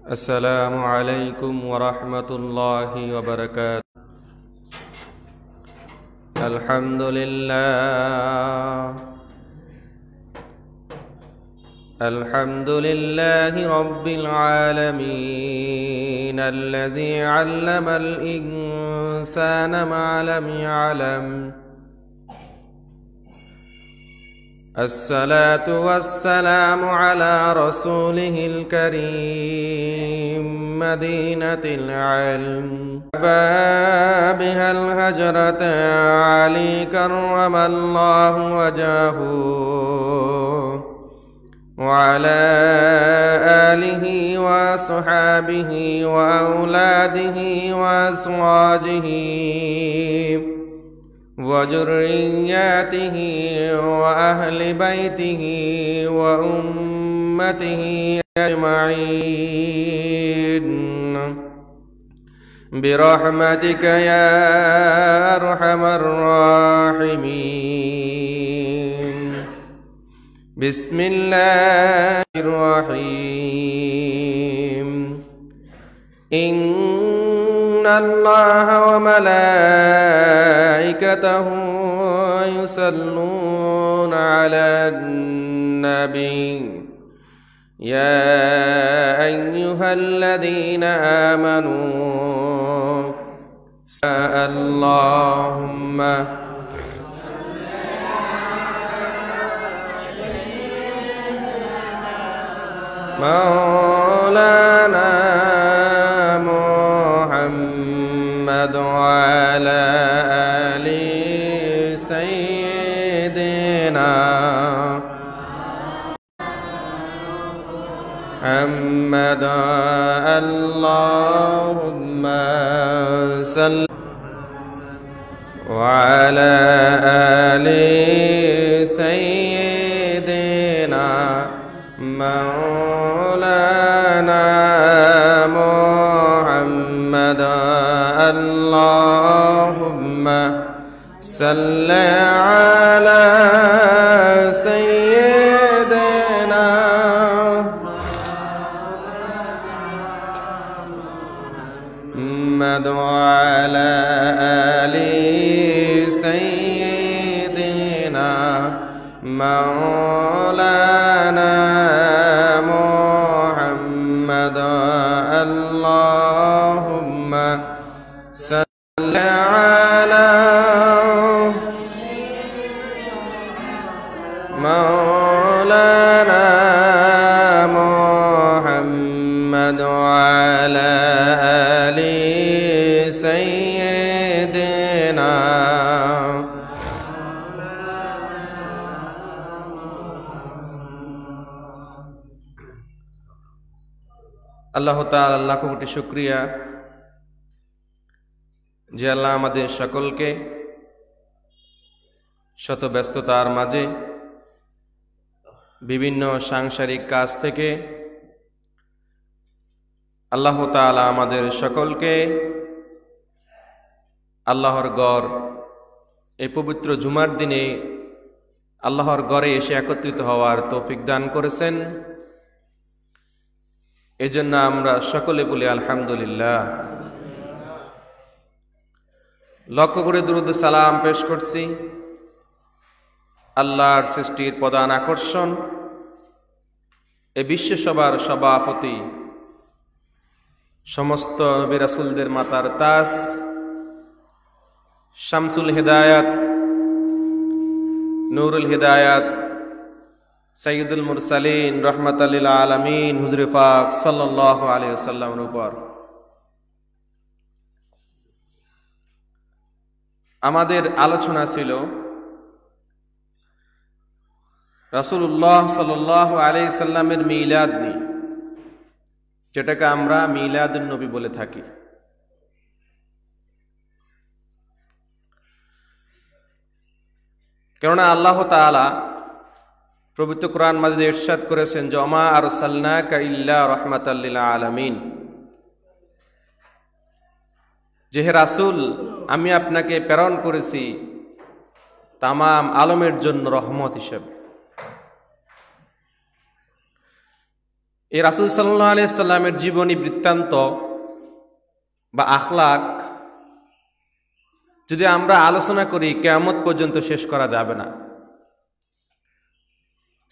السلام عليكم ورحمة الله وبركاته. الحمد لله رب العالمين الذي علم الإنسان ما لم يعلم. الصلاة والسلام على رسوله الكريم مدينة العلم بابها الهجرة علي كرم الله وجهه وعلى آله وصحابه وأولاده وأزواجه وذرياته وأهل بيته وأمته أجمعين برحمتك يا أرحم الراحمين. بسم الله الرحيم. إن الله وملائكته يصلون على النبي يا أيها الذين آمنوا اللهم مولانا محمد وعلى آل سيدنا محمد اللهم صل وعلى آل سيدنا مولانا محمد اللهم صل على سيدنا محمد وعلى آل سيدنا مولانا محمد اللهم صل على مولانا محمد وعلى آل سيدنا আল্লাহ তাআলা লাখ কোটি শুকরিয়া যে আল্লাহ আমাদের সকলকে শত ব্যস্ততার মাঝে বিভিন্ন সাংসারিক কাজ থেকে আল্লাহ তাআলা আমাদের সকলকে আল্লাহর ঘর এই পবিত্র জুমার দিনে আল্লাহর ঘরে এসে একত্রিত হওয়ার তৌফিক দান করেছেন। এজন্য আমরা সকলে বলি আলহামদুলিল্লাহ। লক্ষ্য করে দুরূদ সালাম পেশ করছি আল্লাহর সৃষ্টির প্রধান আকর্ষণ এই বিশ্বসভার সভাপতি সমস্ত নবী রাসূলদের মাতার তাজ শামসুল হিদায়াত নূরুল হিদায়াত সাইয়্যিদুল মুরসালিন রাহমাতাল লিল আলামিন হুজুর পাক সাল্লাল্লাহু আলাইহি ওয়াসাল্লামের উপর আমাদের আলোচনা ছিল রাসূলুল্লাহ সাল্লাল্লাহু আলাইহি সাল্লামের মিলাদ নিয়ে, যেটাকে আমরা মিলাদুন নবী বলে থাকি। কেননা আল্লাহ তাআলা পবিত্র কোরআন মাজিদে ইরশাদ করেছেন যে ওমা আরসালনাকা ইল্লা রাহমাতাল লিল আলামিন, যে হে রাসূল আমি আপনাকে প্রেরণ করেছি তামাম আলমের জন্য রহমত হিসেবে। এই রাসূল সাল্লাল্লাহু আলাইহি সাল্লামের জীবনী বৃত্তান্ত বা আখলাক যদি আমরা আলোচনা করি কিয়ামত পর্যন্ত শেষ করা যাবে না।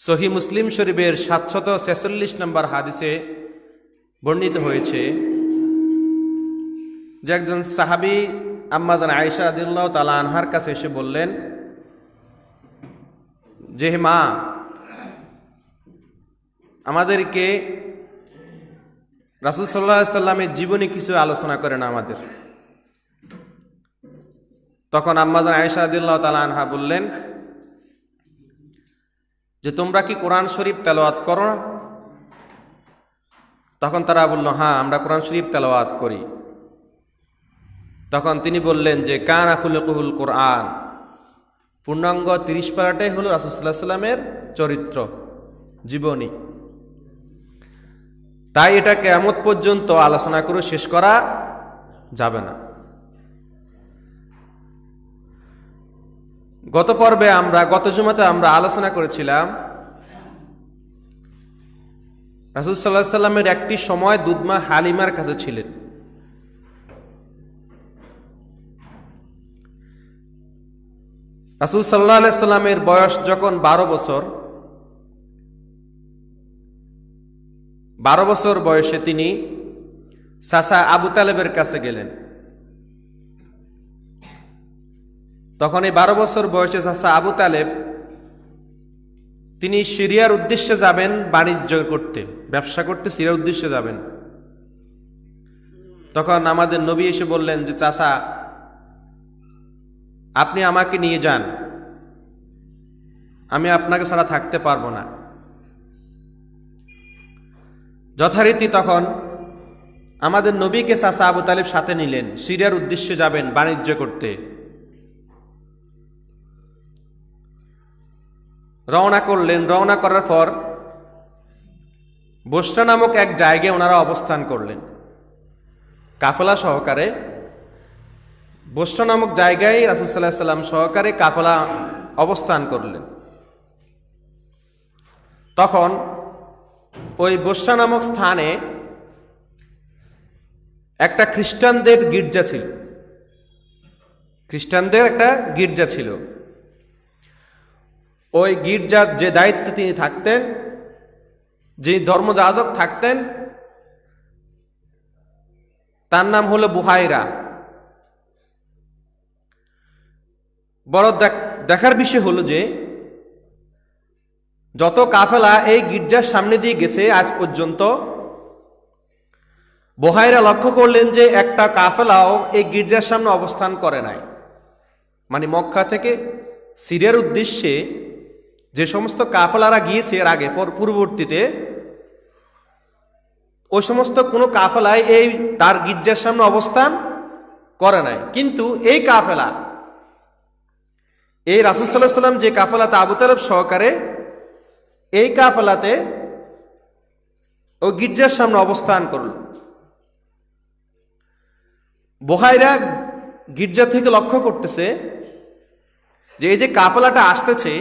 সহিহ মুসলিম শরীফের 746 নম্বর হাদিসে বর্ণিত হয়েছে যে একজন সাহাবী আম্মা জান আয়েশা রাদিয়াল্লাহু তাআলা আনহার কাছে এসে বললেন যে মা, আমাদেরকে রাসূল সাল্লাল্লাহু আলাইহি সাল্লামের জীবনী কিছু আলোচনা করেন আমাদের। তখন আম্মা জান আয়েশা রাদিয়াল্লাহু তাআলা আনহা বললেন যে তোমরা কি কোরআন শরীফ তেলাওয়াত করো না? তখন তারা বলল, হ্যাঁ, আমরা কোরআন শরীফ তেলাওয়াত করি। তখন তিনি বললেন যে কানা খুলুকুল কোরআন, পূর্ণাঙ্গ 30 পারাটাই হলো রাসূল সাল্লাল্লাহু আলাইহি সাল্লামের চরিত্র, জীবনী। তাই এটা কিয়ামত পর্যন্ত আলোচনা করে শেষ করা যাবে না। গত জুমাতে আমরা আলোচনা করেছিলাম রাসূল সাল্লাল্লাহু আলাইহি সাল্লামের একটি সময় দুধমা হালিমার কাছে ছিলেন। রাসূল সাল্লাল্লাহু আলাইহি সাল্লামের বয়স যখন 12 বছর বয়সে তিনি চাচা আবু তালেবের কাছে গেলেন। তখন এই 12 বছর বয়সে চাচা আবু তালেব তিনি সিরিয়ার উদ্দেশ্যে যাবেন, বাণিজ্য করতে, ব্যবসা করতে সিরিয়ার উদ্দেশ্যে যাবেন। তখন আমাদের নবী এসে বললেন যে চাচা, আপনি আমাকে নিয়ে যান, আমি আপনাকে ছাড়া থাকতে পারবো না। যথারীতি তখন আমাদের নবীকে চাচা আবু তালেব সাথে নিলেন, সিরিয়ার উদ্দেশ্যে যাবেন বাণিজ্য করতে। রওনা করলেন। রওনা করার পর বসরা নামক এক জায়গায় ওনারা অবস্থান করলেন কাফেলা সহকারে। বসরা নামক জায়গায় রাসূল সাল্লাল্লাহু আলাইহি সাল্লাম সহকারে কাফেলা অবস্থান করলেন। তখন ওই বসরা নামক স্থানে একটা খ্রিস্টানদের একটা গির্জা ছিল। ওই গির্জার যে দায়িত্বে তিনি থাকতেন, যে ধর্মযাজক থাকতেন, তার নাম হলো বুহাইরা। বড় দেখার বিষয় হলো যে যত কাফেলা এই গির্জার সামনে দিয়ে গেছে আজ পর্যন্ত, বুহাইরা লক্ষ্য করলেন যে একটা কাফেলাও এই গির্জার সামনে অবস্থান করে নাই। মানে মক্কা থেকে সিরিয়ার উদ্দেশ্যে যে সমস্ত কাফেলারা গিয়েছে এর আগে পূর্ববর্তীতে, ওই সমস্ত কোনো কাফেলায় এই তার গির্জার সামনে অবস্থান করে নাই। কিন্তু এই কাফেলা, এই রাসূল সাল্লাল্লাহু আলাইহি সাল্লাম যে কাফেলাতে আবু তালেব সহকারে, এই কাফেলাতে ও গির্জার সামনে অবস্থান করল। বুহাইরা গির্জা থেকে লক্ষ্য করতেছে যে এই যে কাফেলাটা আসতেছে,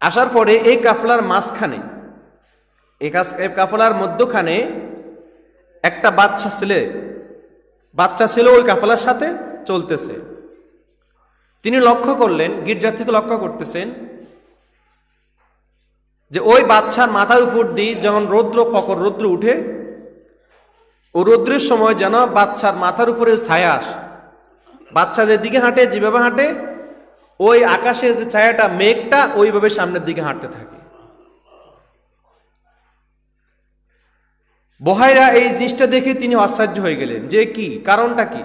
আসার পরে এই কাফেলার মাঝখানে, এই কাফেলার মধ্যখানে একটা বাচ্চা ছেলে ওই কাফেলার সাথে চলতেছে। তিনি লক্ষ্য করলেন, গির্জা থেকে লক্ষ্য করতেছেন যে ওই বাচ্চার মাথার উপর দিয়ে যখন রৌদ্র উঠে, ও রৌদ্রের সময় যেন বাচ্চার মাথার উপরে ছায়া আসে। বাচ্চা যেদিকে হাঁটে, যেভাবে হাঁটে, ওই আকাশের যে ছায়াটা, মেঘটা ওইভাবে সামনের দিকে হাঁটতে থাকে। বুহাইরা এই জিনিসটা দেখে তিনি আশ্চর্য হয়ে গেলেন যে কি, কারণটা কি।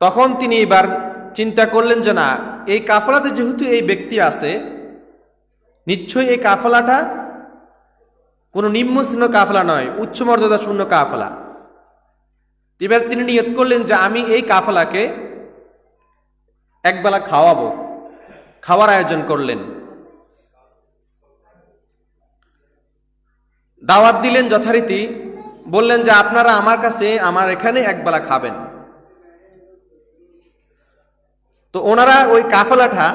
তখন তিনি এবার চিন্তা করলেন যে না, এই কাফেলাতে যেহেতু এই ব্যক্তি আছে, নিশ্চয়ই এই কাফেলাটা কোনো নিম্নশ্রেণী কাফেলা নয়, উচ্চ মর্যাদাপূর্ণ কাফেলা। এবার তিনি নিয়ত করলেন যে আমি এই কাফেলাকে একবেলা খাওয়াবো, খাওয়ার আয়োজন করলেন। দাওয়াত দিলেন যথারীতি, বললেন যে আপনারা আমার এখানে একবেলা খাবেন। তো ওনারা ওই কাফেলাটা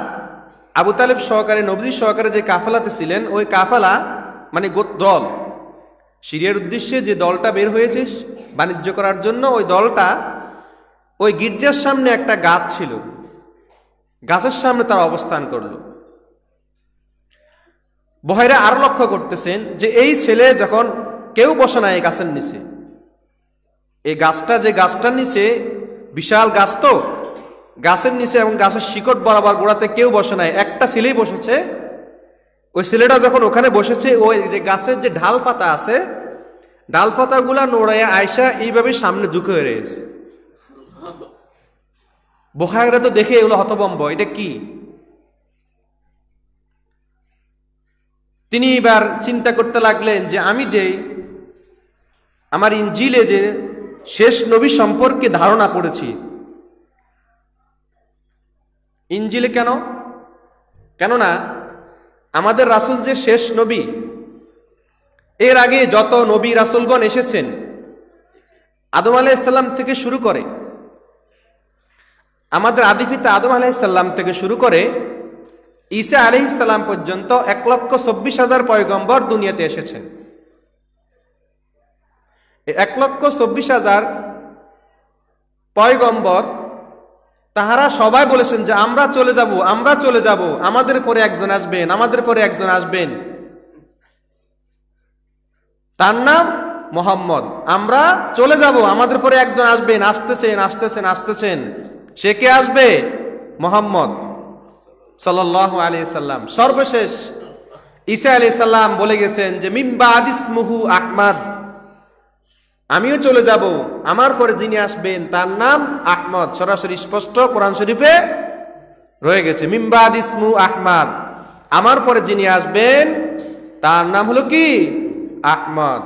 আবু তালেব সহকারে, নবী সহকারে যে কাফেলাতে ছিলেন, ওই কাফেলা মানে দল, সিরিয়ার উদ্দেশ্যে যে দলটা বের হয়েছে বাণিজ্য করার জন্য, ওই দলটা ওই গির্জার সামনে একটা গাছ ছিল, গাছের সামনে তারা অবস্থান করলো। বহাইরা আরো লক্ষ্য করতেছেন যে এই ছেলে যখন কেউ বসে না এই গাছের নিচে, এই গাছটা যে গাছটার নিচে বিশাল গাছ, তো গাছের নিচে এবং গাছের শিকড় বরাবর গোড়াতে কেউ বসে নাই, একটা ছেলেই বসেছে। ওই ছেলেটা যখন ওখানে বসেছে, ওই যে গাছের যে ঢাল পাতা আছে, ডাল পাতাগুলা নোড়াইয়া আয়সা এইভাবে সামনে ঝুঁকে হয়ে রয়েছে। বুখারীরা তো দেখে এগুলো হতভম্ব, এটা কি? তিনি এবার চিন্তা করতে লাগলেন যে আমি যে আমার ইনজিলে যে শেষ নবী সম্পর্কে ধারণা পড়েছি, ইনজিলে কেননা আমাদের রাসূল যে শেষ নবী, এর আগে যত নবী রাসূলগণ এসেছেন, আদম আলাইহিস সালাম থেকে শুরু করে, আমাদের আদি পিতা আদম আলাইহিস সালাম থেকে শুরু করে ঈসা আলাইহিস সালাম পর্যন্ত 1,24,000 পয়গম্বর দুনিয়াতে এসেছেন। 1,24,000 পয়গম্বর তাহারা সবাই বলেছেন যে আমরা চলে যাব, আমরা চলে যাব, আমাদের পরে একজন আসবেন, আমাদের পরে একজন আসবেন, তার নাম মুহাম্মদ। আমরা চলে যাব, আমাদের পরে একজন আসবেন, আসতেছেন আসতেছেন আসতেছেন। সে কে আসবে? মুহাম্মদ সাল্লাল্লাহু আলাইহি সাল্লাম। সর্বশেষ ঈসা আলাইহিস সালাম বলে গেছেন যে মিন বাদি ইসমুহু আহমদ, আমিও চলে যাব, আমার পরে যিনি আসবেন তার নাম আহমদ। সরাসরি স্পষ্ট কোরআন শরীফে রয়ে গেছে, মিন বাদি ইসমু আহমদ, আমার পরে যিনি আসবেন তার নাম হলো কি? আহমদ।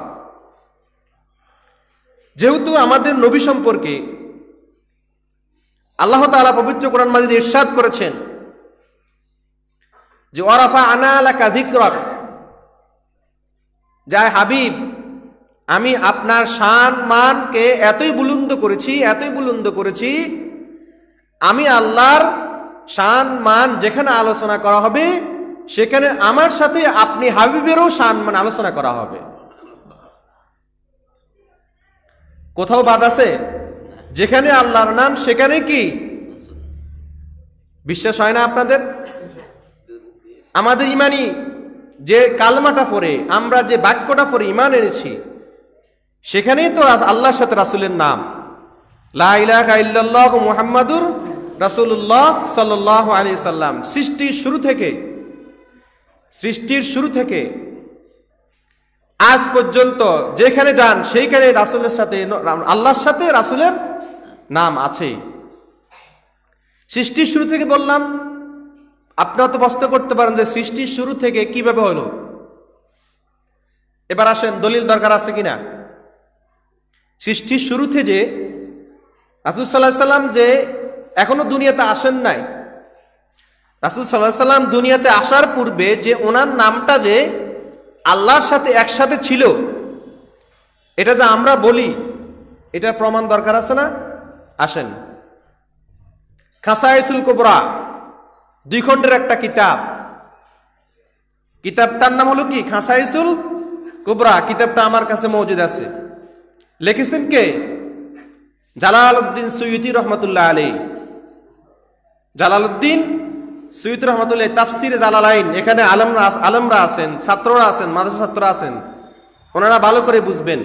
যেহেতু আমাদের নবী সম্পর্কে আল্লাহ তাআলা পবিত্র কোরআন মাজিদে ইরশাদ করেছেন যে ওয়ারাফা'না লাকা যিকরাক, যা হাবিব আমি আপনার শান মানকে এতই বুলন্দ করেছি, এতই বুলন্দ করেছি, আমি আল্লাহর শান মান যেখানে আলোচনা করা হবে সেখানে আমার সাথে আপনি হাবিবেরও শান মান আলোচনা করা হবে। কোথাও বাদ আছে? যেখানে আল্লাহর নাম সেখানে কি? বিশ্বাস হয় না আপনাদের? আমাদের ইমানি যে কালমাটা পড়ে, আমরা যে বাক্যটা পড়ে ইমান এনেছি, সেখানেই তো আল্লাহর সাথে রাসূলের নাম, লা ইলাহা ইল্লাল্লাহু মুহাম্মাদুর রাসূলুল্লাহ সাল্লাল্লাহু আলাইহি সাল্লাম। সৃষ্টির শুরু থেকে আজ পর্যন্ত যেখানে যান সেইখানে রাসূলের সাথে, আল্লাহর সাথে রাসূলের নাম আছে। সৃষ্টির শুরু থেকে বললাম, আপনারা তো প্রশ্ন করতে পারেন যে সৃষ্টির শুরু থেকে কিভাবে হলো। এবার আসেন, দলিল দরকার আছে কিনা? সৃষ্টির শুরুতে যে রাসূল সাল্লাল্লাহু আলাইহি সাল্লাম যে এখনো দুনিয়াতে আসেন নাই, রাসূল সাল্লাল্লাহু আলাইহি সাল্লাম দুনিয়াতে আসার পূর্বে যে ওনার নামটা যে আল্লাহর সাথে একসাথে ছিল, এটা যে আমরা বলি, এটার প্রমাণ দরকার আছে না? আসেন, খাসায়েসুল কুবরা 2 খণ্ডের একটা কিতাব, কিতাবটার নাম হলো কি? খাসায়েসুল কুবরা। কিতাবটা আমার কাছে মওজুদ আছে। লিখেছেন কে? জালালউদ্দিন সুয়ুতী রহমাতুল্লাহ আলাইহি। জালালউদ্দিন সুয়ুতী রহমাতুল্লাহ তাফসিরে জালালাইন, এখানে আলেমরা আছেন, ছাত্ররা আছেন, মাদ্রাসা ছাত্ররা আছেন, ওনারা ভালো করে বুঝবেন।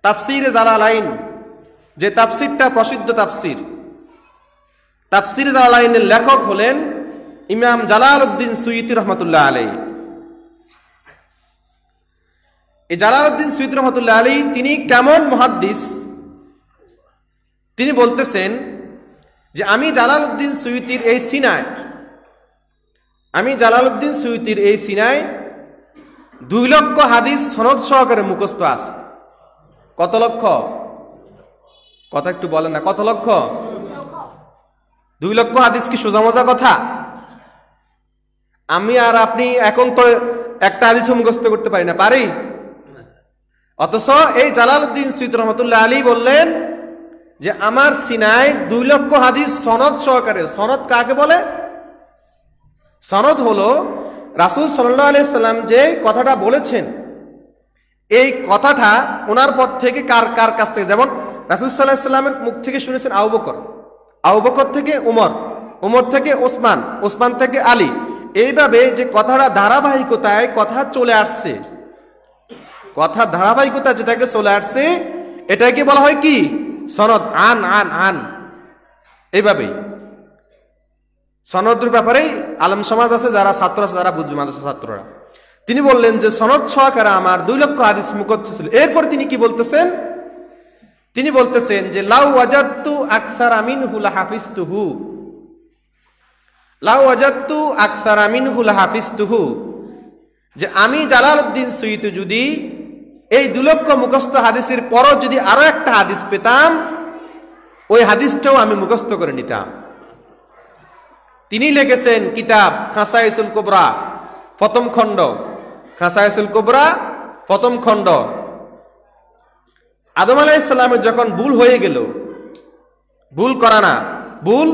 তাফসিরে জালালাইন যে তাফসিরটা প্রসিদ্ধ তাফসির, তাফসিরে জালালাইনের লেখক হলেন ইমাম জালালউদ্দিন সুয়ুতী রহমাতুল্লাহ আলাইহি। এই জালালউদ্দিন সুয়ুতী রহমাতুল্লাহ আলাইহি তিনি কেমন মুহাদ্দিস? তিনি বলতেছেন যে আমি জালালউদ্দিন সুয়ুতীর এই সিনায় 2 লক্ষ হাদিস সনদ সহকারে মুখস্থ আছে। কত লক্ষ? কথা একটু বলেন না, কত লক্ষ? 2 লক্ষ হাদিস কি সোজা মজা কথা? আমি আর আপনি এখন তো একটা হাদিস মুখস্থ করতে পারি না, পারি? অথচ এই জালালউদ্দিন সুয়ুতী রহমাতুল্লাহ আলাইহি বললেন যে আমার সিনায় 2 লক্ষ হাদিস সনদ সহকারে। সনদ কাকে বলে? সনদ হলো রাসূল সাল্লাল্লাহু আলাইহি সাল্লাম যে কথাটা বলেছেন, এই কথাটা ওনার পর থেকে কার কার কাছ থেকে, যেমন রাসূল সাল্লাল্লাহু আলাইহি সাল্লামের মুখ থেকে শুনেছেন আবু বকর, আবু বকর থেকে উমর, উমর থেকে ওসমান, ওসমান থেকে আলী, এইভাবে যে কথাটা ধারাবাহিকতায় কথা চলে আসছে, কথা ধারাবাহিকতা যেটাকে চলে আসছে এটাকে বলা হয় কি সনদ। আন আন আন, এইভাবেই সনদের ব্যাপারেই আলেম সমাজ আছে, যারা ছাত্র আছে, যারা বুঝবে, মাদ্রাসা ছাত্ররা। তিনি বললেন যে সনদ সহকারে আমার 2 লক্ষ হাদিস মুখস্থ ছিল। এরপর তিনি কি বলতেছেন? তিনি বলতেছেন যে লাউ ওয়াজাদতু আকসারা মিনহু লাহাফিজতুহু, লাউ ওয়াজাদতু আকসারা মিনহু লাহাফিজতুহু, যে আমি জালালউদ্দিন সুয়ুতী যদি এই 2 লক্ষ মুখস্থ হাদিসের পরও যদি আরো একটা হাদিস পেতাম, ওই হাদিসটাও আমি মুখস্থ করে নিতাম। তিনি লিখেছেন কিতাব খাসাইসুল কুবরা প্রথম খণ্ড, খাসাইসুল কুবরা প্রথম খণ্ড। আদম আলাইহিস সালামের যখন ভুল হয়ে গেল, ভুল করা না, ভুল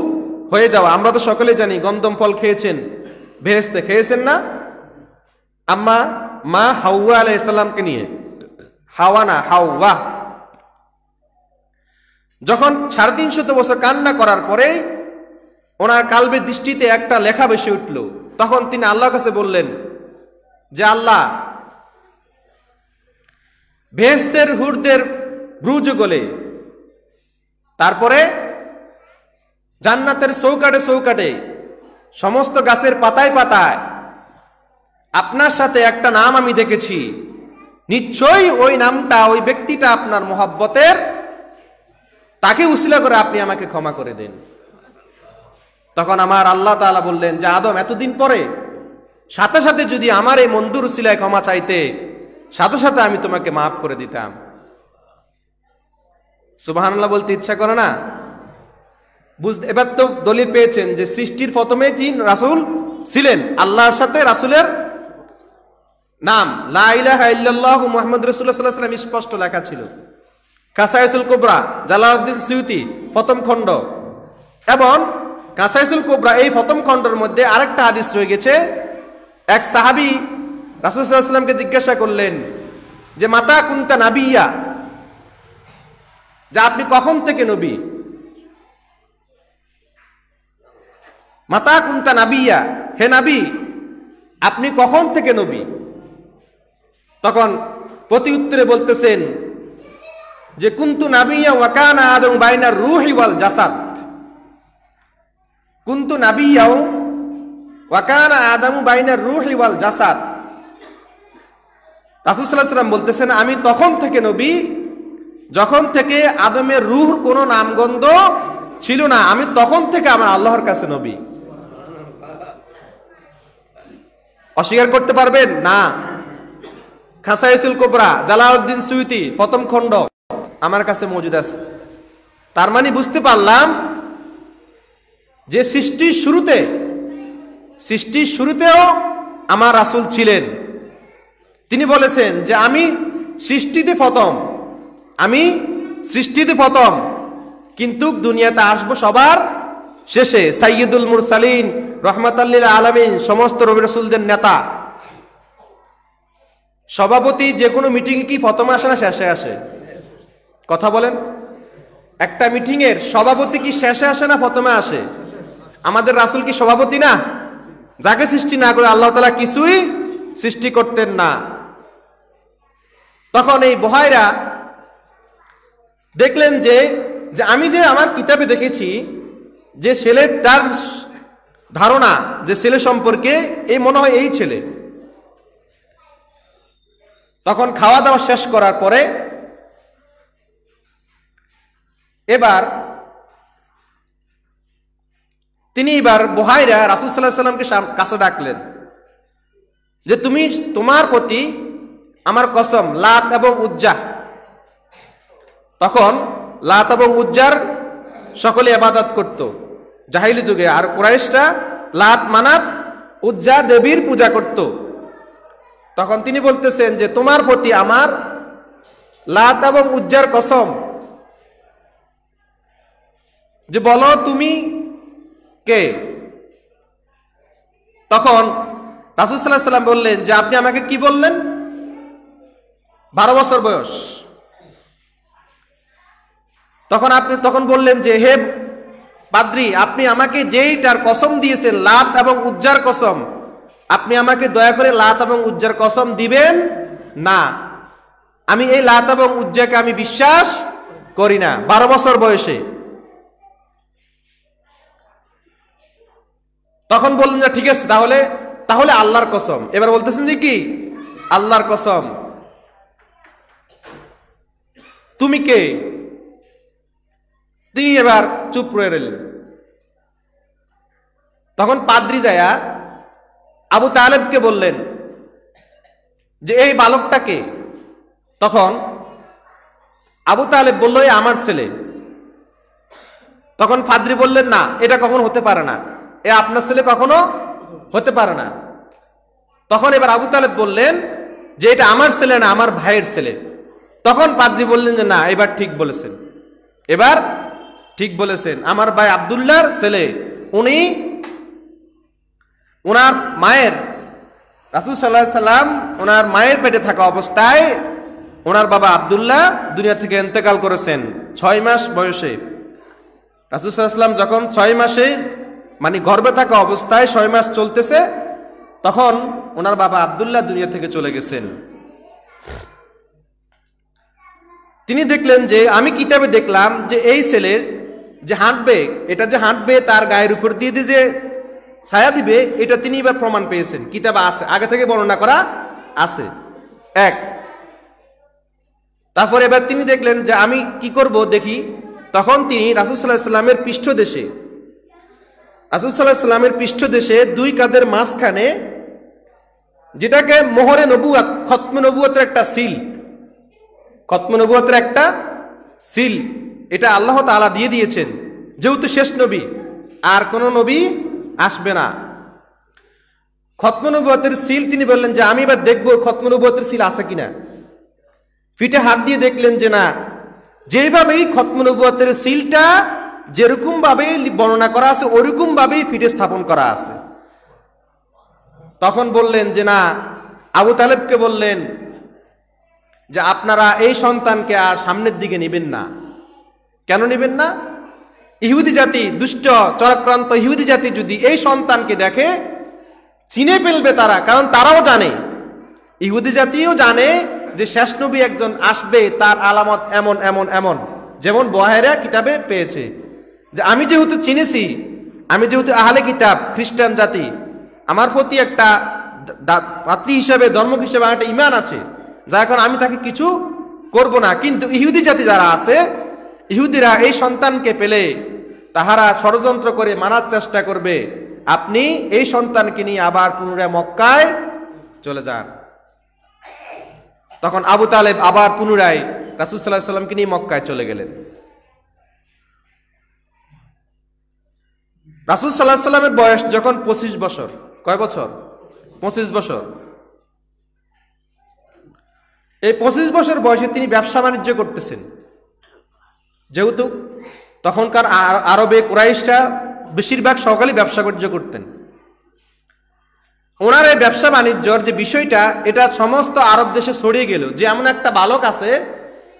হয়ে যাওয়া, আমরা তো সকলে জানি গন্ধম ফল খেয়েছেন, বেহেশতে খেয়েছেন না? আম্মা মা হাওয়া আলাইহিস সালামকে নিয়ে, হাওয়া না হাওয়া, যখন 350 বছর কান্না করার পরে ওনার কালবের দৃষ্টিতে একটা লেখা ভেসে উঠল, তখন তিনি আল্লাহর কাছে বললেন যে আল্লাহ, বেহেশতের হুরদের ভ্রুযুগলে, তারপরে জান্নাতের চৌকাটে চৌকাটে, সমস্ত গাছের পাতায় পাতায় আপনার সাথে একটা নাম আমি দেখেছি, নিশ্চয়ই ওই নামটা, ওই ব্যক্তিটা আপনার মহব্বতের, তাকে উসিলা করে আপনি আমাকে ক্ষমা করে দেন। তখন আমার আল্লাহ তাআলা বললেন যে আদম, এতদিন পরে সাথে সাথে যদি আমার এই মন্দুর উসিলায় ক্ষমা চাইতে, সাথে সাথে আমি তোমাকে মাফ করে দিতাম। সুবহানাল্লাহ বলতে ইচ্ছা করে না? বুঝতে এবার তো দলিল পেয়েছেন যে সৃষ্টির প্রথমে যিনি রাসূল ছিলেন, আল্লাহর সাথে রাসূলের নাম লা ইলাহা ইল্লাল্লাহু মুহাম্মাদুর রাসূলুল্লাহ সাল্লাল্লাহু আলাইহি ওয়াসাল্লাম স্পষ্ট লেখা ছিল। কাসাইসুল কুবরা জালালউদ্দিন সুয়ুতী প্রথম খণ্ড, এবং কাসাইসুল কুবরা এই প্রথম খণ্ডের মধ্যে আরেকটা হাদিস রয়ে গেছে। এক সাহাবী রাসূল সাল্লাল্লাহু আলাইহি ওয়াসাল্লামকে জিজ্ঞাসা করলেন যে মাতা কুনতা নাবিয়্যা, যে আপনি কখন থেকে নবী? মাতা কুনতা নাবিয়্যা, হে নবী আপনি কখন থেকে নবী? তখন প্রতি উত্তরে বলতেছেন যে কুনতু নাবিয়্যা ওয়া কানা আদম বাইনার রূহি ওয়াল জাসাদ, কুনতু নাবিয়্যা ওয়া কানা আদম বাইনার রূহি ওয়াল জাসাদ। রাসূল সাল্লাল্লাহু আলাইহি ওয়াসাল্লাম বলতেছেন আমি তখন থেকে নবী যখন থেকে আদমের রূহ কোনো নামগন্ধ ছিল না, আমি তখন থেকে আমার আল্লাহর কাছে নবী। অস্বীকার করতে পারবেন না? খাসাইসুল কুবরা জালালউদ্দিন সুয়ুতী প্রথম খণ্ড আমার কাছে মজুদ আছে। তার মানে বুঝতে পারলাম যে সৃষ্টির শুরুতেও আমার রাসূল ছিলেন। তিনি বলেছেন যে আমি সৃষ্টিতে প্রথম, কিন্তু দুনিয়াতে আসবো সবার শেষে। সাইয়্যিদুল মুরসালিন রাহমাতাল লিল আলামিন, সমস্ত নবী রাসূলদের নেতা। সভাপতি যে কোনো মিটিং কি প্রথমে আসে না শেষে আসে? কথা বলেন। একটা মিটিং এর সভাপতি কি শেষে আসে না প্রথমে আসে? আমাদের রাসূল কি সভাপতি না? যাকে সৃষ্টি না করে আল্লাহ তাআলা কিছুই সৃষ্টি করতেন না। তখন এই বহাইরা দেখলেন যে আমি যে আমার কিতাবে দেখেছি যে ছেলে, তার ধারণা যে ছেলে সম্পর্কে এই মনে হয় এই ছেলে। তখন খাওয়া দাওয়া শেষ করার পরে এবার তিনি বুহাইরা রাসূল সাল্লাল্লাহু আলাইহি ওয়াসাল্লামকে কাছে ডাকলেন যে তোমার প্রতি আমার কসম, লাত এবং উজ্জা। তখন লাত এবং উজ্জার সকলে ইবাদত করত জাহিলি যুগে, আর কুরাইশরা লাত মানাত উজ্জা দেবীর পূজা করত। তখন তিনি বলতেছেন যে তোমার প্রতি আমার লাত এবং উজ্জার কসম, যে বলো তুমি কে? তখন রাসূল সাল্লাল্লাহু আলাইহি সাল্লাম বললেন যে আপনি আমাকে কি বললেন? 12 বছর বয়স। তখন বললেন যে হে পাদ্রী, আপনি আমাকে যেইটার কসম দিয়েছেন, লাত এবং উজ্জার কসম, আপনি আমাকে দয়া করে লাত এবং উজ্জার কসম দিবেন না। আমি এই লাত এবং উজ্জাকে আমি বিশ্বাস করি না। 12 বছর বয়সে। তখন বললেন যে ঠিক আছে, তাহলে আল্লাহর কসম। এবার বলতেছেন যে কি? আল্লাহর কসম। তুমি কে? তিনি এবার চুপ রয়ে রইলেন। তখন পাদ্রী যায়া আবু তালেবকে বললেন যে এই বালকটাকে। তখন আবু তালেব বলল এ আমার ছেলে। তখন পাদ্রী বললেন না, এটা কখনো হতে পারে না, এ আপনার ছেলে কখনো হতে পারে না। তখন এবার আবু তালেব বললেন যে এটা আমার ছেলে না, আমার ভাইয়ের ছেলে। তখন পাদ্রী বললেন যে না, এবার ঠিক বলেছেন, এবার ঠিক বলেছেন, আমার ভাই আব্দুল্লাহর ছেলে। উনি ওনার মায়ের, রাসূল সাল্লাল্লাহু আলাইহি সাল্লাম ওনার মায়ের পেটে থাকা অবস্থায় ওনার বাবা আব্দুল্লাহ দুনিয়া থেকে ইন্তেকাল করেছেন 6 মাস বয়সে। রাসূল সাল্লাল্লাহু আলাইহি সাল্লাম যখন 6 মাসে মানে গর্ভে থাকা অবস্থায় 6 মাস চলতেছে, তখন ওনার বাবা আব্দুল্লাহ দুনিয়া থেকে চলে গেছেন। তিনি দেখলেন যে আমি কিতাবে দেখলাম যে এই ছেলের যে হাঁটবে, এটা যে হাঁটবে তার গায়ের উপর দিয়ে যে ছায়া দিবে, এটা তিনি এবার প্রমাণ পেয়েছেন, কিতাবে আছে, আগে থেকে বর্ণনা করা আছে। এক। তারপর এবার তিনি দেখলেন যে আমি কি করব দেখি। তখন তিনি রাসূল সাল্লাল্লাহু আলাইহি সাল্লামের পৃষ্ঠদেশে, রাসূল সাল্লাল্লাহু আলাইহি সাল্লামের পৃষ্ঠদেশে দুই কাঁধের মাঝখানে, যেটাকে মোহরে নবুয়ত, খতমে নবুয়তের একটা সিল, খতমে নবুয়তের একটা সিল, এটা আল্লাহ তাআলা দিয়ে দিয়েছেন, যেহেতু শেষ নবী, আর কোন নবী আসবে না। খতমে নবুয়তের সিল তিনি বললেন যে আমি এবার দেখবো খতমে নবুয়তের সিল আছে কিনা। পিঠে হাত দিয়ে দেখলেন যে না, যেভাবেই খতমে নবুয়তের সিলটা যেরকম ভাবে বর্ণনা করা আছে ওরকম ভাবেই ফিটে স্থাপন করা আছে। তখন বললেন যে না, আবু তালেবকে বললেন যে আপনারা এই সন্তানকে আর সামনের দিকে নেবেন না। কেন নেবেন না? ইহুদি জাতি, দুষ্ট চক্রান্ত ইহুদি জাতি যদি এই সন্তানকে দেখে চিনে ফেলবে তারা, কারণ তারাও জানে, ইহুদি জাতিও জানে যে শেষ নবী একজন আসবে, তার আলামত এমন এমন এমন, যেমন বহায়রা কিতাবে পেয়েছে যে আমি যেহেতু চিনেছি, আমি যেহেতু আহলে কিতাব খ্রিস্টান জাতি, আমার প্রতি একটা পাত্রী হিসেবে, ধর্ম হিসেবে একটা ঈমান আছে, যার কারণে আমি তাকে কিছু করব না। কিন্তু ইহুদি জাতি যারা আছে, ইহুদিরা এই সন্তানকে পেলে তাহারা ষড়যন্ত্র করে মারার চেষ্টা করবে, আপনি এই সন্তানকে নিয়ে আবার পুনরায় মক্কায় চলে যান। তখন আবু তালেব আবার পুনরায় রাসূল সাল্লাল্লাহু আলাইহি সাল্লামকে নিয়ে মক্কায় চলে গেলেন। রাসূল সাল্লাল্লাহু আলাইহি সাল্লামের বয়স যখন 25 বছর, কয় বছর? 25 বছর। এই 25 বছর বয়সে তিনি ব্যবসা বাণিজ্য করতেছেন, যেহেতু তখনকার আরবে কুরাইশরা বেশিরভাগ সকালে ব্যবসা বাণিজ্য করতেন। ওনার এই ব্যবসা বাণিজ্যর যে বিষয়টা, এটা সমস্ত আরব দেশে ছড়িয়ে গেল যে এমন একটা বালক আছে,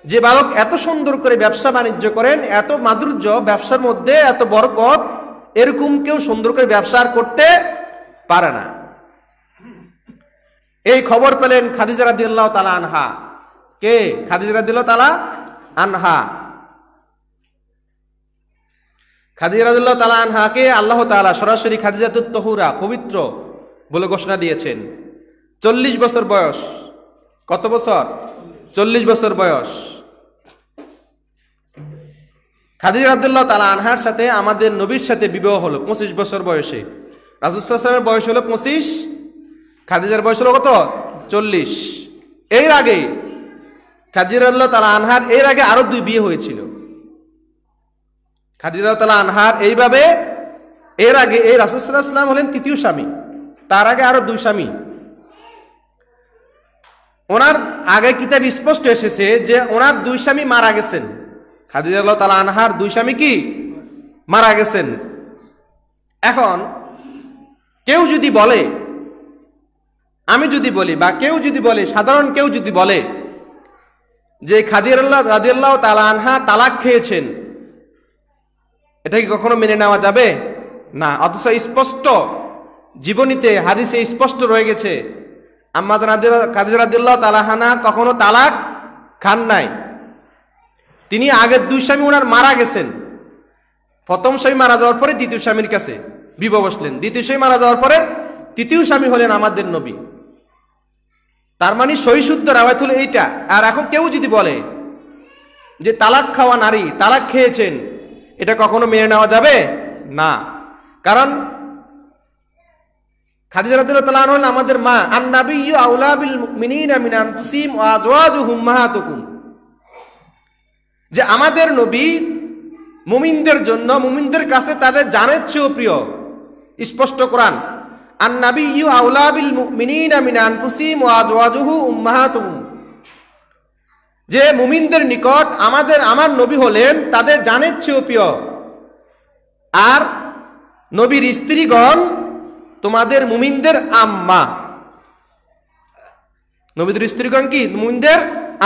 যে বালক এত সুন্দর করে ব্যবসা বাণিজ্য করেন, এত মাধুর্য ব্যবসার মধ্যে, এত বরকত, এরকম কেউ সুন্দর করে ব্যবসা করতে পারে না। এই খবর পেলেন খাদিজা রাদিয়াল্লাহু তাআলা আনহা। কে? খাদিজা রাদিয়াল্লাহু তাআলা আনহা। খাদিজা রাদিয়াল্লাহু তাআলা আনহাকে আল্লাহ তাআলা সরাসরি খাদিজাতুত তহুরা, পবিত্র বলে ঘোষণা দিয়েছেন। 40 বছর বয়স। কত বছর? 40 বছর বয়স। খাদিজা রাদিয়াল্লাহু তাআলা আনহার সাথে আমাদের নবীর সাথে বিবাহ হলো 25 বছর বয়সে। রাসূল সাল্লাল্লাহু আলাইহি ওয়াসাল্লামের বয়স হলো 25, খাদিজার বয়স হলো কত? 40। এর আগে খাদিজা রাদিয়াল্লাহু তাআলা আনহার এর আগে আরো 2 বিয়ে হয়েছিল। খাদিজা রাদিয়াল্লাহু তাআলা আনহার এইভাবে এর আগে এই রাসূল সাল্লাল্লাহু আলাইহি ওয়াসাল্লাম হলেন তৃতীয় স্বামী, তার আগে আরো 2 স্বামী। ওনার আগে কিতাব স্পষ্ট এসেছে যে ওনার 2 স্বামী মারা গেছেন। খাদিজা রাদিয়াল্লাহু তাআলা আনহার 2 স্বামী কি মারা গেছেন। এখন কেউ যদি বলে, আমি যদি বলি বা কেউ যদি বলে, সাধারণ কেউ যদি বলে যে খাদিজা রাদিয়াল্লাহু তাআলা আনহা তালাক খেয়েছেন, এটা কি কখনো মেনে নেওয়া যাবে না? অথচ স্পষ্ট জীবনীতে হাদিসে স্পষ্ট রয়ে গেছে আম্মা খাদিজা রাদিয়াল্লাহু তাআলা আনহা কখনো তালাক খান নাই। তিনি আগের দুই স্বামী ওনার মারা গেছেন। প্রথম স্বামী মারা যাওয়ার পরে দ্বিতীয় স্বামীর কাছে বিবাহ বসলেন, দ্বিতীয় স্বামী মারা যাওয়ার পরে তৃতীয় স্বামী হলেন আমাদের নবী। তার মানে সহিশুদ্ধ রাওয়ায়াত হলো এইটা। আর এখন কেউ যদি বলে যে তালাক খাওয়া নারী তালাক খেয়েছেন, এটা কখনো মেনে নেওয়া যাবে না। কারণ খাদিজা রাদিয়াল্লাহু তাআলা আনহা আমাদের মা, আন-নাবিয়্যু আউলা বিল মুমিনিনা মিন আনফুসিহিম ওয়া আজওয়াজুহুম উম্মাহাতুকুম, যে আমাদের নবী মুমিনদের জন্য, মুমিনদের কাছে তাদের জানের চেয়েও প্রিয়। স্পষ্ট কোরআন, আন-নাবিয়্যু আউলা বিল মুমিনিনা মিন আনফুসিহিম ওয়া আজওয়াজুহু উম্মাহাতুহুম, যে মুমিনদের নিকট আমার নবী হলেন তাদের জানের চেয়েও প্রিয়, আর নবীর স্ত্রীগণ তোমাদের মুমিনদের আম্মা। নবীদের স্ত্রীগণ কি? মুমিনদের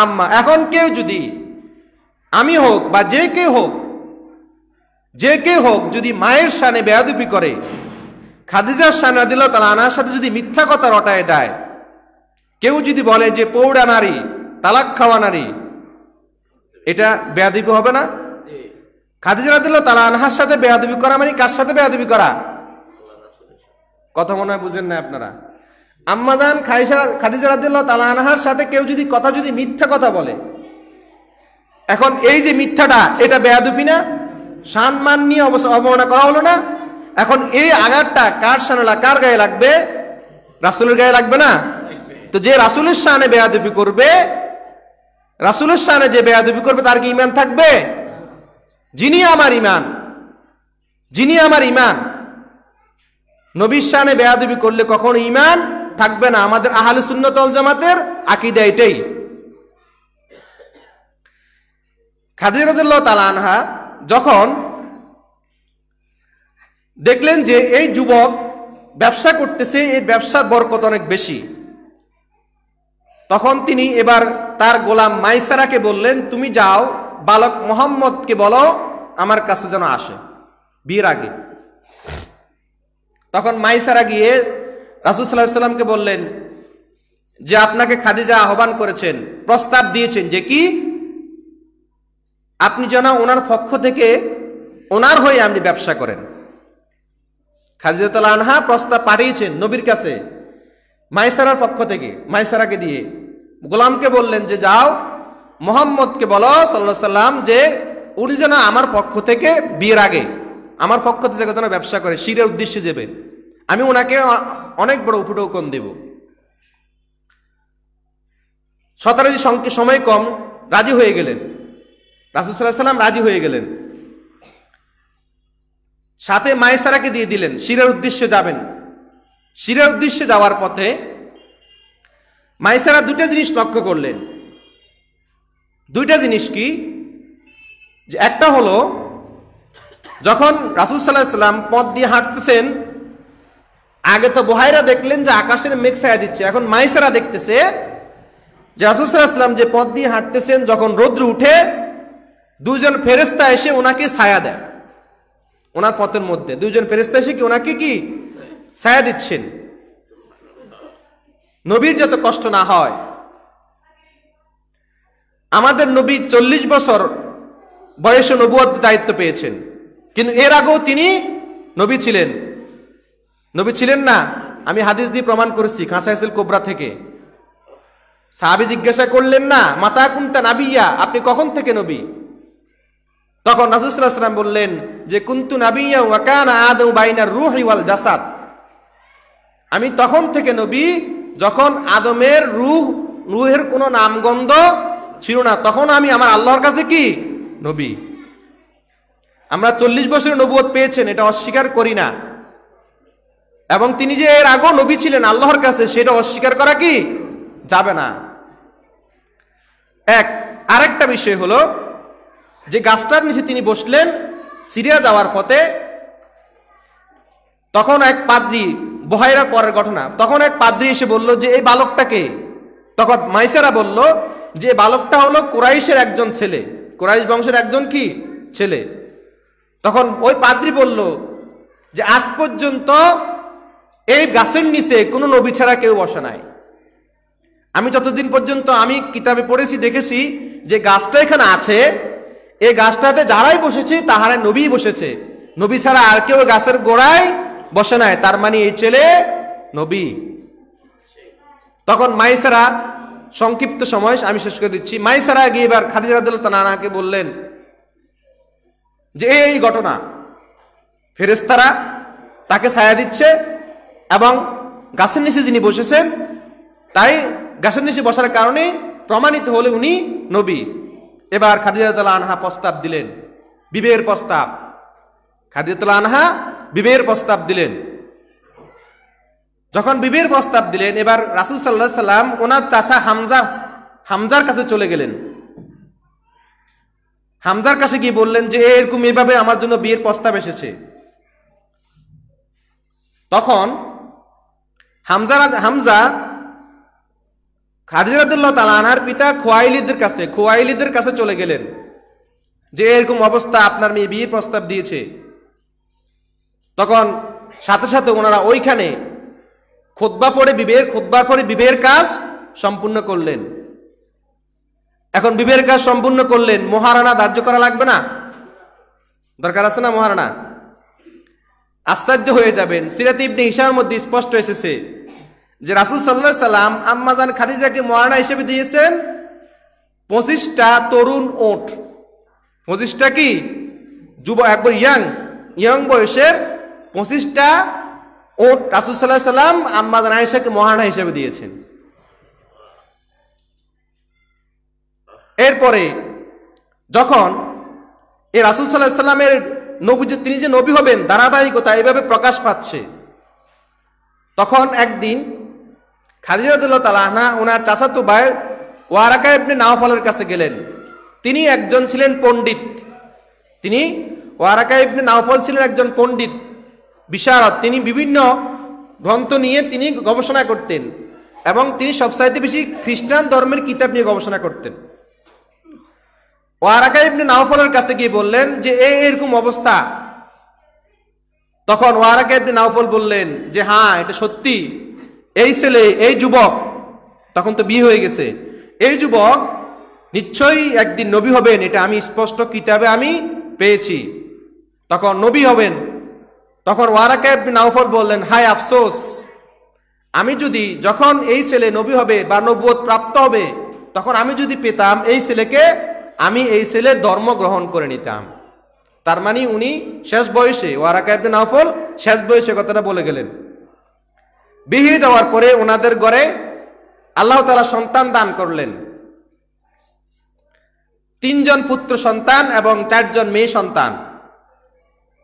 আম্মা। এখন কেউ যদি, আমি হোক বা যে কেউ হোক যদি মায়ের শানে বেয়াদবি করে, খাদিজার শানে রাদিয়াল্লাহু তাআলা আনহার সাথে যদি মিথ্যা কথা রটায় দেয়, কেউ যদি বলে যে পৌড়া নারী, তালাক খাওয়া নারী, এটা বেয়াদবি হবে না? খাদিজা রাদিয়াল্লাহু তাআলা আনহার সাথে বেয়াদবি করা মানে কার সাথে বেয়াদবি করা? কথা মনে হয় বুঝেন না আপনারা। আম্মাজান খাদিজা রাদিয়াল্লাহু তাআলা আনহার সাথে কেউ যদি মিথ্যা কথা বলে, এখন এই যে মিথ্যাটা, এটা বেয়াদবি না? সম্মান নিয়ে অবমাননা করা হলো না? এখন এই আঘাতটা কার শানে, কার গায়ে লাগবে? রাসূলের গায়ে লাগবে না? তো যে রাসূলের শানে বেয়াদবি করবে, রাসূলের শানে যে বেয়াদবি করবে, তার কি ঈমান থাকবে? যিনি আমার ঈমান নবীর শানে বেয়াদবি করলে কখনো ঈমান থাকবে না। আমাদের আহলে সুন্নাত ওয়াল জামাতের আকীদা এটাই। খাদিজা রাদিয়াল্লাহু তাআলা আনহা যখন দেখলেন যে এই যুবক ব্যবসা করতেছে, এই ব্যবসার বরকত অনেক বেশি, তখন তিনি এবার তার গোলাম মাইসারাকে বললেন, তুমি যাও বালক মুহাম্মদকে বলো আমার কাছে যেন আসে বিয়ের আগে। তখন মাইসারা গিয়ে রাসূল সাল্লাল্লাহু আলাইহি ওয়াসাল্লামকে বললেন যে আপনাকে খাদিজা আহ্বান করেছেন, প্রস্তাব দিয়েছেন যে কি আপনি যেন ওনার পক্ষ থেকে ওনার হয়ে আপনি ব্যবসা করেন। খাদিজা রাদিয়াল্লাহু তাআলা আনহা প্রস্তাব পাঠিয়েছেন নবীর কাছে মাইসারার পক্ষ থেকে। মাইসারাকে দিয়ে গোলামকে বললেন যে যাও মুহাম্মদকে বলো সাল্লাল্লাহু আলাইহি ওয়াসাল্লাম যে উনি যেন আমার পক্ষ থেকে বিয়ের আগে আমার পক্ষ থেকে যেন ব্যবসা করে, শিরের উদ্দেশ্যে যাবে, আমি ওনাকে অনেক বড় উপঢৌকন দেব। 17 সময় কম, রাজি হয়ে গেলেন। রাসূল সাল্লাল্লাহু আলাইহি ওয়াসাল্লাম রাজি হয়ে গেলেন, সাথে মাইসারাকে দিয়ে দিলেন, শিরের উদ্দেশ্যে যাবেন। শিরের উদ্দেশ্যে যাওয়ার পথে মাইসারা দুটো জিনিস লক্ষ্য করলেন। দুইটা জিনিস কি? যে একটা হলো, যখন রাসূল সাল্লাল্লাহু আলাইহি ওয়াসাল্লাম পথ দিয়ে হাঁটতেছেন, আগে তো বুহাইরা দেখলেন যে আকাশের মেঘ ছায়া দিচ্ছে, এখন মাইসারা দেখতেছে যে রাসূল সাল্লাল্লাহু আলাইহি ওয়াসাল্লাম যে পথ দিয়ে হাঁটতেছেন, যখন রৌদ্র উঠে দুইজন ফেরেশতা এসে ওনাকে ছায়া দেয়। ওনার পথের মধ্যে দুইজন ফেরেশতা এসে কি ওনাকে কি ছায়া দিচ্ছেন, নবীর যাতে কষ্ট না হয়। আমাদের নবী 40 বছর বয়সে নবুয়তের দায়িত্ব পেয়েছেন, কিন্তু এর আগেও তিনি নবী ছিলেন না। আমি হাদিস দিয়ে প্রমাণ করেছি কাসাইসুল কুবরা থেকে। সাহাবী জিজ্ঞাসা করলেন না মাতা কুনতা নাবিয়্যা, আপনি কখন থেকে নবী? তখন রাসূল সাল্লাল্লাহু আলাইহি ওয়াসাল্লাম বললেন যে কুনতু নাবিয়্যা ওয়া কানা আদামু বাইনার রূহি ওয়াল জাসাদ, আমি তখন থেকে নবী যখন আদমের রূহের কোনো নামগন্ধ ছিল না, তখন আমি আমার আল্লাহর কাছে কি নবী। আমরা 40 বছরের নবুয়ত পেয়েছেন, এটা অস্বীকার করি না, এবং তিনি যে এর আগেও নবী ছিলেন আল্লাহর কাছে, সেটা অস্বীকার করা কি যাবে না। আরেকটা বিষয় হলো যে গাছটার নিচে তিনি বসলেন সিরিয়া যাওয়ার পথে, তখন এক পাদ্রী বহাইরার পরের ঘটনা। তখন এক পাদ্রী এসে বলল যে এই বালকটাকে, তখন মাইসারা বলল যে বালকটা হলো কুরাইশের একজন ছেলে, কুরাইশ বংশের একজন কি ছেলে। তখন ওই পাদ্রী বলল যে আজ পর্যন্ত এই গাছের নিচে কোনো নবী ছাড়া কেউ বসে নাই। আমি যতদিন পর্যন্ত আমি কিতাবে পড়েছি দেখেছি যে গাছটা এখানে আছে, এই গাছটাতে যারাই বসেছে তাহারা নবী বসেছে, নবী ছাড়া আর কেউ গাছের গোড়ায় বসে নাই, তার মানে এই ছেলে নবী। তখন মাইসারা, সংক্ষিপ্ত সময় আমি শেষ করে দিচ্ছি, মাইসারা গিয়ে এবার খাদিজা রাদিয়াল্লাহু তাআলা আনহাকে বললেন যে এই ঘটনা, ফেরেশতারা তাকে ছায়া দিচ্ছে এবং গাছের নিচে যিনি বসেছেন তাই গাছের নিচে বসার কারণে প্রমাণিত হলে উনি নবী। এবার খাদিজা রাদিয়াল্লাহু আনহা প্রস্তাব দিলেন, বিবাহের প্রস্তাব। খাদিজা রাদিয়াল্লাহু আনহা বিবাহের প্রস্তাব দিলেন। যখন বিবাহের প্রস্তাব দিলেন, এবার রাসূল সাল্লাল্লাহু আলাইহি সাল্লাম ওনার চাচা হামজার কাছে চলে গেলেন। হামজার কাছে গিয়ে বললেন যে এরকম এইভাবে আমার জন্য বিয়ের প্রস্তাব এসেছে। তখন হামজা খাদিজা রাদিয়াল্লাহু তাআলা আনহার পিতা খুয়াইলিদের কাছে চলে গেলেন যে এরকম অবস্থা, আপনার মেয়ে বিয়ের প্রস্তাব দিয়েছে। তখন সাথে সাথে ওনারা ওইখানে খুতবার পরে বিবাহের কাজ সম্পূর্ণ করলেন। এখন বিবাহের কাজ সম্পূর্ণ করলেন, মহারানা ধার্য করা লাগবে না? দরকার আছে না মহারানা? আশ্চর্য হয়ে যাবেন, সিরাতে ইবনে হিশামের মধ্যে স্পষ্ট এসেছে যে রাসূল সাল্লাল্লাহু আলাইহি সাল্লাম আম্মাজান খাদিজাকে মহারানা হিসেবে দিয়েছেন 25টা তরুণ ওট। 25টা কি একবার ইয়াং বয়সের 25টা ওট রাসূল সাল্লাল্লাহু আলাইহি সাল্লাম আম্মাজান আয়েশাকে মহারানা হিসেবে দিয়েছেন। এরপরে যখন এই রাসূল সাল্লাল্লাহু আলাইহি সাল্লামের তিনি যে নবী হবেন ধারাবাহিকতা এভাবে প্রকাশ পাচ্ছে, তখন একদিন খাদিজা রাদিয়াল্লাহু তাআলা আনহা ওনার চাচাতো ভাই ওয়ারাকা ইবনে নাওফলের কাছে গেলেন। তিনি একজন ছিলেন পণ্ডিত, ওয়ারাকা ইবনে নাওফল ছিলেন একজন পণ্ডিত বিশারদ। তিনি বিভিন্ন গ্রন্থ নিয়ে তিনি গবেষণা করতেন এবং তিনি সবচাইতে বেশি খ্রিস্টান ধর্মের কিতাব নিয়ে গবেষণা করতেন। ওয়ারাকা ইবনে নাওফলের কাছে গিয়ে বললেন যে এরকম অবস্থা। তখন ওয়ারাকা ইবনে নাওফল বললেন যে হ্যাঁ, এটা সত্যি, এই ছেলে, এই যুবক, তখন তো বিয়ে হয়ে গেছে, এই যুবক নিশ্চয়ই একদিন নবী হবেন, এটা আমি স্পষ্ট কিতাবে আমি পেয়েছি, তখন নবী হবেন। তখন ওয়ারাকা ইবনে নাওফল বললেন, হায় আফসোস, আমি যদি যখন এই ছেলে নবী হবে বা নবুয়ত প্রাপ্ত হবে তখন আমি যদি পেতাম এই ছেলেকে, আমি এই ছেলের ধর্ম গ্রহণ করে নিতাম। তার মানে উনি শেষ বয়সে, ওয়ারাকা ইবনে নাওফল শেষ বয়সে কথাটা বলে গেলেন। বিয়ে যাওয়ার পরে ওনাদের ঘরে আল্লাহ তাআলা সন্তান দান করলেন, 3 জন পুত্র সন্তান এবং 4 জন মেয়ে সন্তান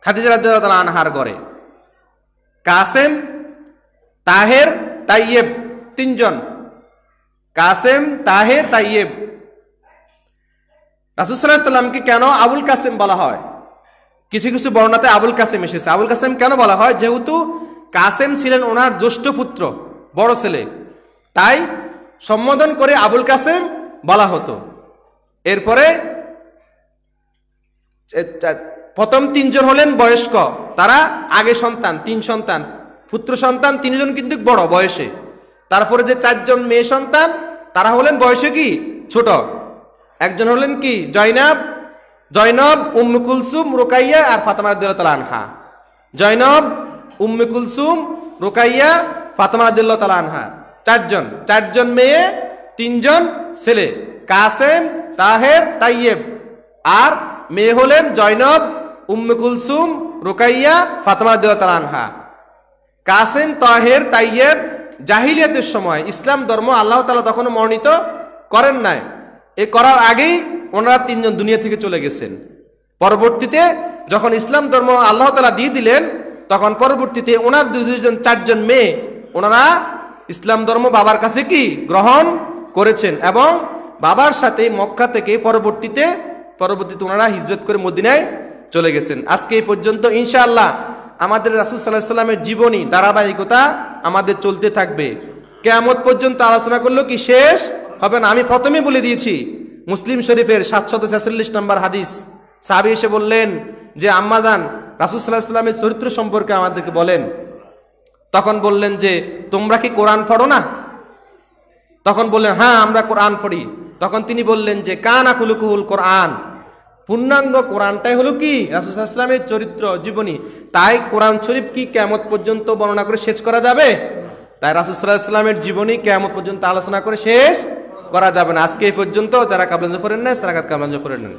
খাদিজা রাদিয়াল্লাহু তাআলা আনহার ঘরে। কাসেম, তাহের, তাইয়েব, 3 জন। কাসেম, তাহের, তাইয়েব। রাসূল সাল্লাল্লাহু আলাইহি সাল্লামকে কেন আবুল কাসেম বলা হয়? কিছু কিছু বর্ণনাতে আবুল কাসেম এসেছে। আবুল কাসেম কেন বলা হয়? যেহেতু কাসেম ছিলেন ওনার জ্যেষ্ঠ পুত্র, বড় ছেলে, তাই সম্বোধন করে আবুল কাসেম বলা হতো। এরপরে প্রথম 3 জন হলেন বয়স্ক, তারা আগে সন্তান, 3 সন্তান, পুত্র সন্তান 3 জন কিন্তু বড় বয়সে। তারপরে যে 4 জন মেয়ে সন্তান তারা হলেন বয়সে কি ছোট। একজন হলেন কি জয়নব, উম্মে কুলসুম, রুকাইয়া আর ফাতেমা রাদিয়াল্লাহু তাআলা আনহা। জয়নব, উম্মে কুলসুম, রুকাইয়া, ফাতেমা রাদিয়াল্লাহু তাআলা আনহা, 4 জন মেয়ে, 3 জন ছেলে, কাসেম, তাহের, তাইয়েব। আর মেয়ে হলেন জয়নব, উম্মে কুলসুম, রুকাইয়া, ফাতেমা রাদিয়াল্লাহু তাআলা আনহা। কাসেম, তাহের, তাইয়েব জাহিলিয়াতের সময়, ইসলাম ধর্ম আল্লাহ তাআলা তখনও মনোনীত করেন নাই, এই করার আগেই ওনারা 3 জন দুনিয়া থেকে চলে গেছেন। পরবর্তীতে যখন ইসলাম ধর্ম আল্লাহ তাআলা দিয়ে দিলেন তখন পরবর্তীতে ওনার 2 জন 4 জন মেয়ে ওনারা ইসলাম ধর্ম বাবার কাছে কি গ্রহণ করেছেন এবং বাবার সাথে মক্কা থেকে পরবর্তীতে ওনারা হিজরত করে মদিনায় চলে গেছেন। আজকে এই পর্যন্ত ইনশাআল্লাহ আমাদের রাসূল সাল্লাল্লাহু আলাইহি সাল্লামের জীবনী ধারাবাহিকতা আমাদের চলতে থাকবে। কিয়ামত পর্যন্ত আলোচনা করলেও কি শেষ হবে না। আমি প্রথমেই বলে দিয়েছি, মুসলিম শরীফের 746 নম্বর হাদিস, সাহাবী এসে বললেন যে আম্মাজান, রাসূল সাল্লাল্লাহু আলাইহি সাল্লামের চরিত্র সম্পর্কে আমাদেরকে বলেন। তখন বললেন যে তোমরা কি কোরআন পড়ো না? তখন বললেন হ্যাঁ, আমরা কোরআন পড়ি। তখন তিনি বললেন যে কানা খুলুকুহুল কোরআন, পূর্ণাঙ্গ কোরআনটাই হলো কি রাসূল সাল্লাল্লাহু আলাইহি সাল্লামের চরিত্র জীবনী। তাই কোরআন শরীফ কি কিয়ামত পর্যন্ত বর্ণনা করে শেষ করা যাবে? তাই রাসূল সাল্লাল্লাহু আলাইহি সাল্লামের জীবনী কিয়ামত পর্যন্ত আলোচনা করে শেষ করা যাবে না। আজকে এই পর্যন্ত। যারা কাবলাঞ্জ পড়েন না, সারাকাত কাবলাঞ্জ পড়ে নেন।